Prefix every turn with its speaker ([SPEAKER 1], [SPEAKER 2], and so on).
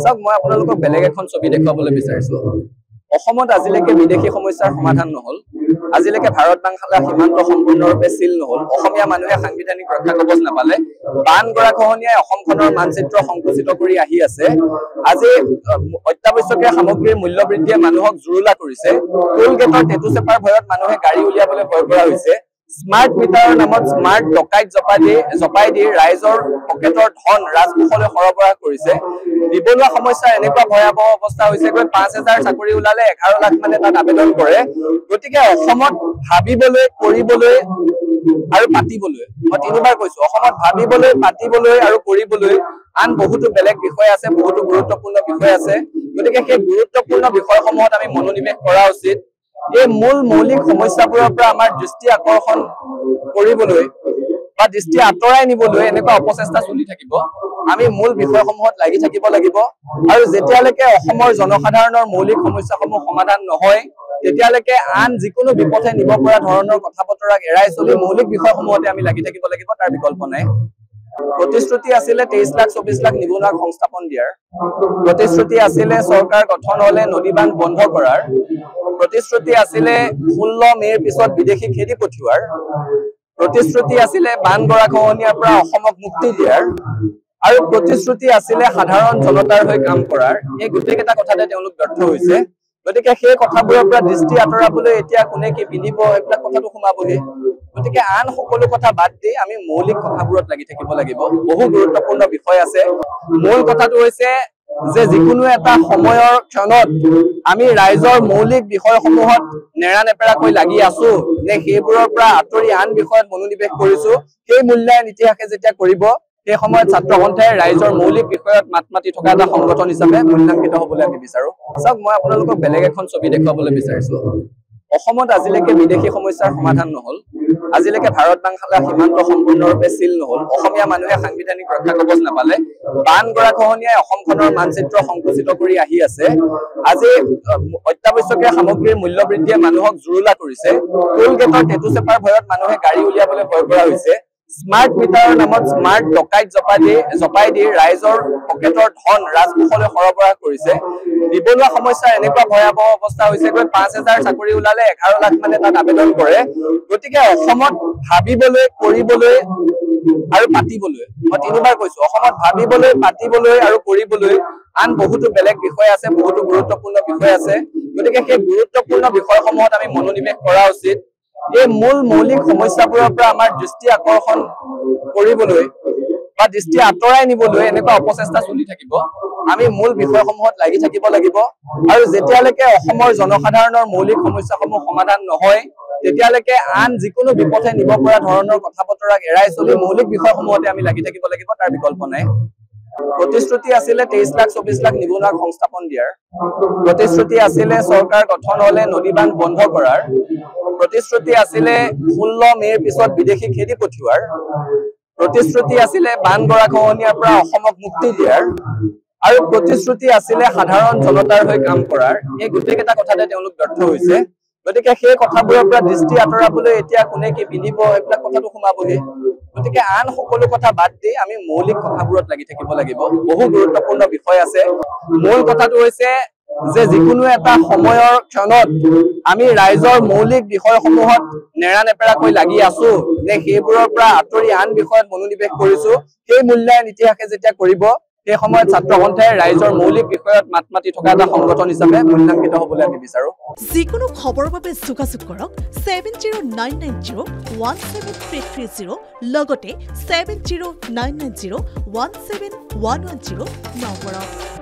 [SPEAKER 1] চাওক মই আপোনালোকক বেলেগ এখন ছবি দেখুৱাবলৈ বিচাৰিছো অসমত আজিলৈকে বিদেশী সমস্যাৰ সমাধান নহল আজিলৈকে ভাৰত বাংলা সীমান্ত সম্পূৰ্ণৰূপে সিল নহল অসমীয়া মানুহে সাংবিধানিক ৰক্ষা কবচ নাপালে বান গৰাখহনীয়াই অসমখনৰ মানচিত্ৰ সংকুচিত কৰি আহি আছে আজি অত্যাৱশ্যকীয় সামগ্ৰীৰ মূল্য বৃদ্ধিয়ে মানুহক জুৰুলা কৰিছে টোল গেটৰ টেটু চেপাৰ ভয়ত মানুহে গাড়ী উলিয়াবলৈ ভয় কৰা হৈছে স্মাৰ্ট মিটাৰৰ নামত স্মাৰ্ট ডকাইত জপাই দি ৰাইজৰ পকেটৰ ধন ৰাজকোষলৈ সৰবৰাহ কৰিছে নিবনুৱা সমস্যাৰ এনেকুৱা ভয়াৱহ অৱস্থা হৈছে গৈ ৫,০০০ চাকৰি ওলালে ১১ লাখ মানে তাত আবেদন কৰে গতিকে অসমত ভাবিবলৈ কৰিবলৈ আৰু পাতিবলৈ মই তিনিবাৰ কৈছো অসমত ভাবিবলৈ পাতিবলৈ আৰু কৰিবলৈ আন বহুতো বেলেগ বিষয় আছে বহুতো গুৰুত্বপূৰ্ণ বিষয় আছে গতিকে সেই গুৰুত্বপূৰ্ণ বিষয়সমূহত আমি মনোনিৱেশ কৰা উচিত এই মূল মৌলিক সমস্যাবোৰৰ পৰা আমাৰ দৃষ্টি আকৰ্ষণ কৰিবলৈ বা দৃষ্টি আঁতৰাই নিবলৈ এনেকুৱা অপচেষ্টা চলি থাকিব আমি মূল বিষয়সমূহত লাগি থাকিব লাগিব আৰু যেতিয়ালৈকে অসমৰ জনসাধাৰণৰ মৌলিক সমস্যাসমূহ সমাধান নহয় তেতিয়ালৈকে আন যিকোনো বিপথে নিব পৰা ধৰণৰ কথা বতৰাক এৰাই চলি মৌলিক বিষয়সমূহতে আমি লাগি থাকিব লাগিব তাৰ বিকল্প নাই প্ৰতিশ্ৰুতি আছিলে 23 লাখ 24 লাখ নিবনুৱাক সংস্থাপন দিয়াৰ প্ৰতিশ্ৰুতি আছিলে চৰকাৰ গঠন হলে নদী বান্ধ বন্ধ কৰাৰ প্ৰতিশ্ৰুতি আছিলে 16 মেৰ পিছত বিদেশী খেদি পঠিওৱাৰ প্ৰতিশ্ৰুতি আছিলে বান গৰাখহনীয়াৰ পৰা অসমক মুক্তি দিয়াৰ আৰু প্ৰতিশ্ৰুতি আছিলে সাধাৰণ জনতাৰ হৈ কাম কৰাৰ এই গোটেইকেইটা কথাতে তেওঁলোক ব্যৰ্থ হৈছে গতিকে সেই কথাবোৰৰ পৰা দৃষ্টি আঁতৰাবলৈ এতিয়া কোনে কি পিন্ধিব এইবিলাক কথাটো সোমাবহি গতিকে আন সকলো কথা বাদ দি আমি মৌলিক কথাবোৰত লাগি থাকিব লাগিব বহু গুৰুত্বপূৰ্ণ বিষয় আছে মূল কথাটো হৈছে যে যিকোনো এটা সময়ৰ ক্ষণত আমি ৰাইজৰ মৌলিক বিষয়সমূহত নেৰানেপেৰাকৈ লাগি আছো নে সেইবোৰৰ পৰা আঁতৰি আন বিষয়ত মনোনিৱেশ কৰিছো সেই মূল্যায়ন ইতিহাসে যেতিয়া কৰিব সেই সময়ত ছাত্ৰ সন্থাই ৰাইজৰ মৌলিক বিষয়ত মাত মাতি থকা এটা সংগঠন হিচাপে মূল্যাঙ্কিত হ'বলৈ আমি বিচাৰো চাওক মই আপোনালোকক বেলেগ এখন ছবি দেখুৱাবলৈ বিচাৰিছো অসমত আজিলৈকে বিদেশী সমস্যাৰ সমাধান নহল আজিলৈকে ভাৰত বাংলা সীমান্ত সম্পূৰ্ণৰূপে সিল নহল অসমীয়া মানুহে সাংবিধানিক ৰক্ষা কবচ নাপালে বান গৰাখহনীয়াই অসমখনৰ মানচিত্ৰ সংকুচিত কৰি আহি আছে আজি অত্যাৱশ্যকীয় সামগ্ৰীৰ মূল্য বৃদ্ধিয়ে মানুহক জুৰুলা কৰিছে টোল গেটৰ টেটু চেপাৰ ভয়ত মানুহে গাড়ী উলিয়াবলৈ ভয় কৰা হৈছে স্মাৰ্ট মিটাৰৰ নামত স্মাৰ্ট ডকাইত জপাই দি ৰাইজৰ পকেটৰ ধন ৰাজকোষলৈ সৰবৰাহ কৰিছে নিবনুৱা সমস্যাৰ এনেকুৱা ভয়াৱহ অৱস্থা হৈছে গৈ ৫,০০০ চাকৰি ওলালে ১১ লাখ মানে তাত আবেদন কৰে গতিকে অসমত ভাবিবলৈ কৰিবলৈ আৰু পাতিবলৈ মই তিনিবাৰ কৈছো অসমত ভাবিবলৈ পাতিবলৈ আৰু কৰিবলৈ আন বহুতো বেলেগ বিষয় আছে বহুতো গুৰুত্বপূৰ্ণ বিষয় আছে গতিকে সেই গুৰুত্বপূৰ্ণ বিষয়সমূহত আমি মনোনিৱেশ কৰা উচিত এই মূল মৌলিক সমস্যাবোৰৰ পৰা আমাৰ দৃষ্টি আকৰ্ষণ কৰিবলৈ বা দৃষ্টি আঁতৰাই নিবলৈ এনেকুৱা অপচেষ্টা চলি থাকিব আমি মূল বিষয়সমূহত লাগি থাকিব লাগিব আৰু যেতিয়ালৈকে অসমৰ জনসাধাৰণৰ মৌলিক সমস্যাসমূহ সমাধান নহয় তেতিয়ালৈকে আন যিকোনো বিপথে নিব পৰা ধৰণৰ কথা বতৰাক এৰাই চলি মৌলিক বিষয়সমূহতে আমি লাগি থাকিব লাগিব তাৰ বিকল্প নাই প্ৰতিশ্ৰুতি আছিলে 23 লাখ 24 লাখ নিবনুৱাক সংস্থাপন দিয়াৰ প্ৰতিশ্ৰুতি আছিলে চৰকাৰ গঠন হলে নদী বান্ধ বন্ধ কৰাৰ প্ৰতিশ্ৰুতি আছিলে 16 মেৰ পিছত বিদেশী খেদি পঠিওৱাৰ প্ৰতিশ্ৰুতি আছিলে বান গৰাখহনীয়াৰ পৰা অসমক মুক্তি দিয়াৰ আৰু প্ৰতিশ্ৰুতি আছিলে সাধাৰণ জনতাৰ হৈ কাম কৰাৰ এই গোটেইকেইটা কথাতে তেওঁলোক ব্যৰ্থ হৈছে গতিকে সেই কথাবোৰৰ পৰা দৃষ্টি আঁতৰাবলৈ এতিয়া কোনে কি পিন্ধিব এইবিলাক কথাটো সোমাবহি গতিকে আন সকলো কথা বাদ দি আমি মৌলিক কথাবোৰত লাগি থাকিব লাগিব বহু গুৰুত্বপূৰ্ণ বিষয় আছে মূল কথাটো হৈছে যে যিকোনো এটা সময়ৰ ক্ষণত আমি ৰাইজৰ মৌলিক বিষয়সমূহত নেৰানেপেৰাকৈ লাগি আছো নে সেইবোৰৰ পৰা আঁতৰি আন বিষয়ত মনোনিৱেশ কৰিছো সেই মূল্যায়ন ইতিহাসে যেতিয়া কৰিব সেই সময়ত ছাত্ৰ সন্থাই ৰাইজৰ মৌলিক বিষয়ত মাত মাতি থকা এটা সংগঠন হিচাপে মূল্যাঙ্কিত হ'বলৈ আমি বিচাৰো
[SPEAKER 2] যিকোনো খবৰৰ বাবে যোগাযোগ কৰক 7099017330 লগতে 7099017110 নম্বৰত